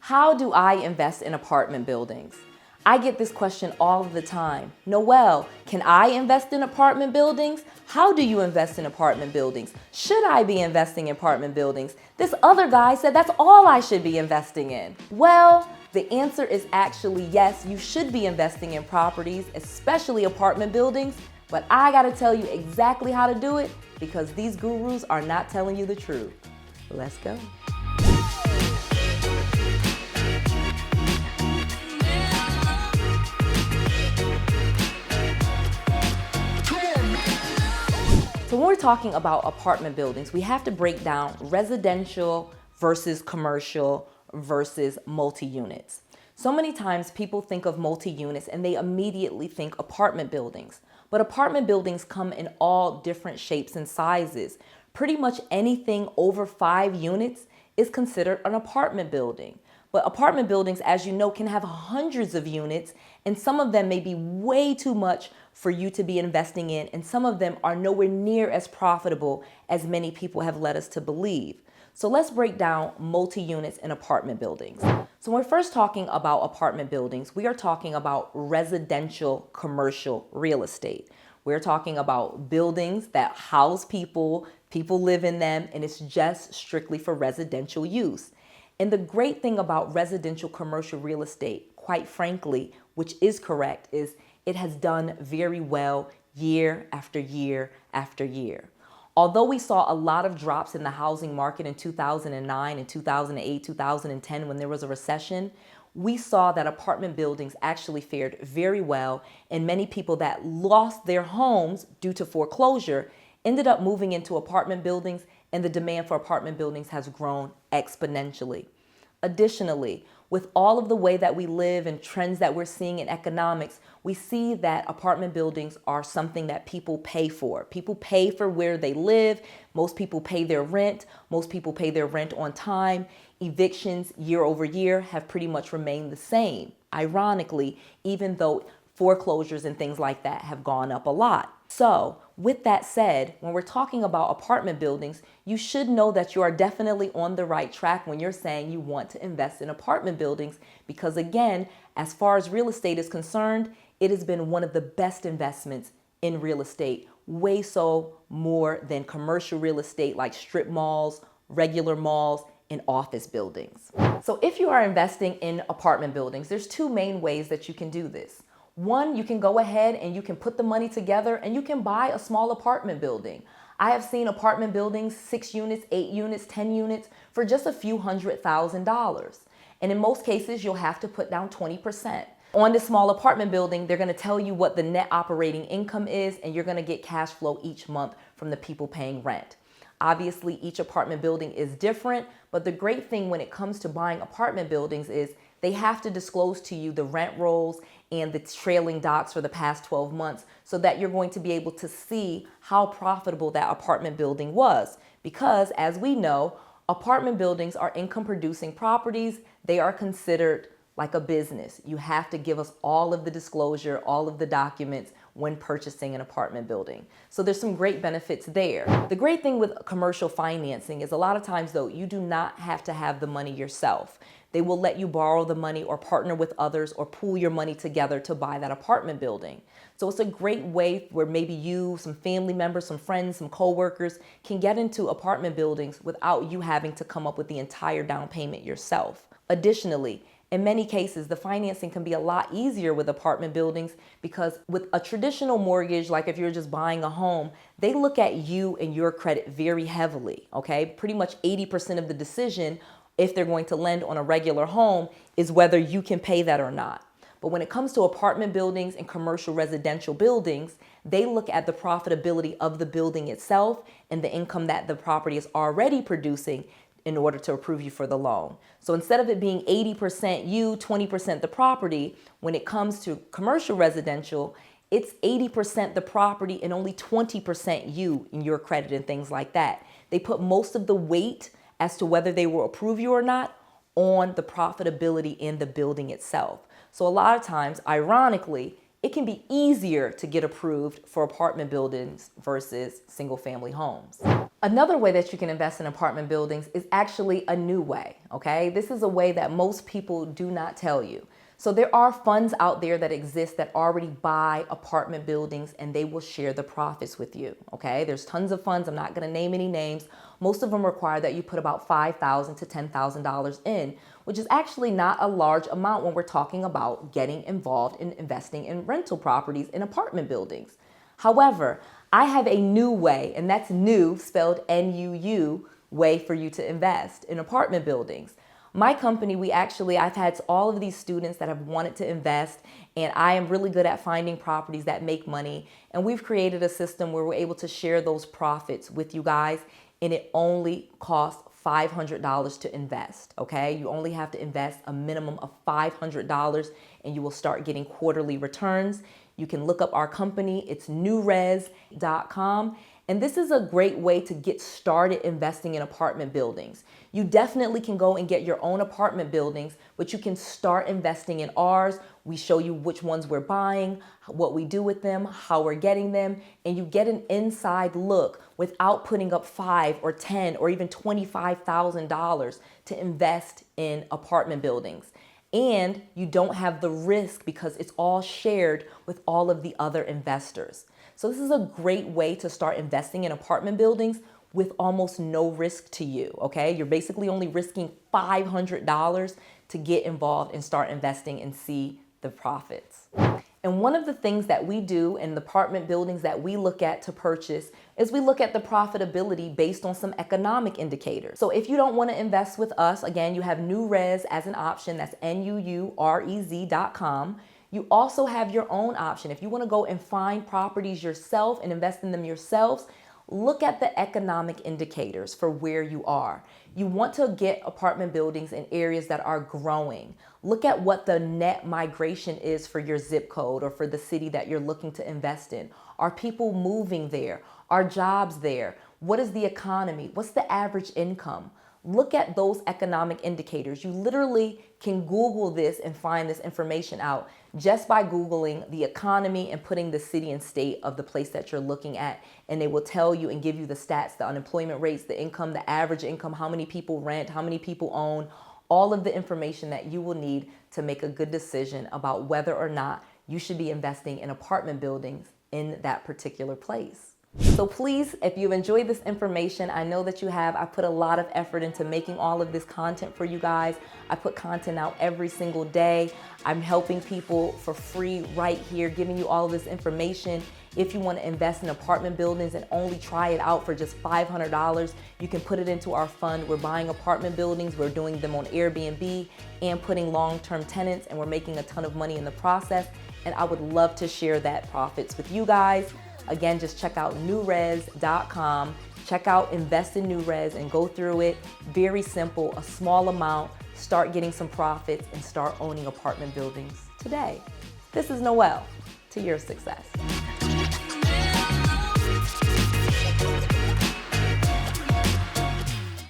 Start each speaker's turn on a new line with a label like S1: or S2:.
S1: How do I invest in apartment buildings? I get this question all of the time. Noelle, can I invest in apartment buildings? How do you invest in apartment buildings? Should I be investing in apartment buildings? This other guy said that's all I should be investing in. Well, the answer is actually yes, you should be investing in properties, especially apartment buildings, but I gotta tell you exactly how to do it because these gurus are not telling you the truth. Let's go. So when we're talking about apartment buildings, we have to break down residential versus commercial versus multi-units. So many times people think of multi-units and they immediately think apartment buildings. But apartment buildings come in all different shapes and sizes. Pretty much anything over 5 units is considered an apartment building. But apartment buildings, as you know, can have hundreds of units, and some of them may be way too much for you to be investing in, and some of them are nowhere near as profitable as many people have led us to believe. So let's break down multi-units in apartment buildings. So when we're first talking about apartment buildings, we are talking about residential commercial real estate. We're talking about buildings that house people live in them, and it's just strictly for residential use. And the great thing about residential commercial real estate, quite frankly, which is correct, is it has done very well year after year after year. Although we saw a lot of drops in the housing market in 2009 and 2008, 2010 when there was a recession, we saw that apartment buildings actually fared very well, and many people that lost their homes due to foreclosure ended up moving into apartment buildings, and the demand for apartment buildings has grown exponentially. Additionally, with all of the way that we live and trends that we're seeing in economics, we see that apartment buildings are something that people pay for. People pay for where they live. Most people pay their rent. Most people pay their rent on time. Evictions year over year have pretty much remained the same. Ironically, even though foreclosures and things like that have gone up a lot. So with that said, when we're talking about apartment buildings, you should know that you are definitely on the right track when you're saying you want to invest in apartment buildings, because again, as far as real estate is concerned, it has been one of the best investments in real estate, way so more than commercial real estate like strip malls, regular malls, and office buildings. So if you are investing in apartment buildings, there's 2 main ways that you can do this. One, you can go ahead and you can put the money together and you can buy a small apartment building. I have seen apartment buildings, 6 units, 8 units, 10 units for just a few $100,000. And in most cases, you'll have to put down 20%. On this small apartment building, they're going to tell you what the net operating income is, and you're going to get cash flow each month from the people paying rent. Obviously, each apartment building is different, but the great thing when it comes to buying apartment buildings is they have to disclose to you the rent rolls and the trailing docs for the past 12 months so that you're going to be able to see how profitable that apartment building was. Because as we know, apartment buildings are income producing properties. They are considered like a business. You have to give us all of the disclosure, all of the documents when purchasing an apartment building. So there's some great benefits there. The great thing with commercial financing is a lot of times though, you do not have to have the money yourself. They will let you borrow the money or partner with others or pool your money together to buy that apartment building. So it's a great way where maybe you, some family members, some friends, some coworkers can get into apartment buildings without you having to come up with the entire down payment yourself. Additionally, in many cases, the financing can be a lot easier with apartment buildings because with a traditional mortgage, like if you're just buying a home, they look at you and your credit very heavily, okay? Pretty much 80% of the decision, if they're going to lend on a regular home, is whether you can pay that or not. But when it comes to apartment buildings and commercial residential buildings, they look at the profitability of the building itself and the income that the property is already producing in order to approve you for the loan. So instead of it being 80% you, 20% the property, when it comes to commercial residential, it's 80% the property and only 20% you and your credit and things like that. They put most of the weight as to whether they will approve you or not on the profitability in the building itself. So a lot of times, ironically, it can be easier to get approved for apartment buildings versus single family homes. Another way that you can invest in apartment buildings is actually a new way, okay? This is a way that most people do not tell you. So there are funds out there that exist that already buy apartment buildings and they will share the profits with you, okay? There's tons of funds. I'm not gonna name any names. Most of them require that you put about $5,000 to $10,000 in, which is actually not a large amount when we're talking about getting involved in investing in rental properties in apartment buildings. However, I have a new way, and that's new, spelled N-U-U, way for you to invest in apartment buildings. My company, I've had all of these students that have wanted to invest, and I am really good at finding properties that make money. And we've created a system where we're able to share those profits with you guys, and it only costs $500 to invest, okay? You only have to invest a minimum of $500 and you will start getting quarterly returns. You can look up our company. It's newrez.com. And this is a great way to get started investing in apartment buildings. You definitely can go and get your own apartment buildings, but you can start investing in ours. We show you which ones we're buying, what we do with them, how we're getting them, and you get an inside look without putting up $5,000 or $10,000 or even $25,000 to invest in apartment buildings. And you don't have the risk because it's all shared with all of the other investors. So this is a great way to start investing in apartment buildings with almost no risk to you, okay? You're basically only risking $500 to get involved and start investing and see the profits. And one of the things that we do in the apartment buildings that we look at to purchase is we look at the profitability based on some economic indicators. So if you don't want to invest with us, again, you have NewRez as an option. That's NUUREZ.com. You also have your own option. If you want to go and find properties yourself and invest in them yourselves, look at the economic indicators for where you are. You want to get apartment buildings in areas that are growing. Look at what the net migration is for your zip code or for the city that you're looking to invest in. Are people moving there? Are jobs there? What is the economy? What's the average income? Look at those economic indicators. You literally can Google this and find this information out just by Googling the economy and putting the city and state of the place that you're looking at. And they will tell you and give you the stats, the unemployment rates, the income, the average income, how many people rent, how many people own, all of the information that you will need to make a good decision about whether or not you should be investing in apartment buildings in that particular place. So please, if you've enjoyed this information, I know that you have. I put a lot of effort into making all of this content for you guys. I put content out every single day. I'm helping people for free right here, giving you all of this information. If you want to invest in apartment buildings and only try it out for just $500, you can put it into our fund. We're buying apartment buildings. We're doing them on Airbnb and putting long-term tenants, and we're making a ton of money in the process. And I would love to share that profits with you guys. Again, just check out newrez.com. Check out Invest in NewRez and go through it. Very simple, a small amount. Start getting some profits and start owning apartment buildings today. This is Noelle to your success.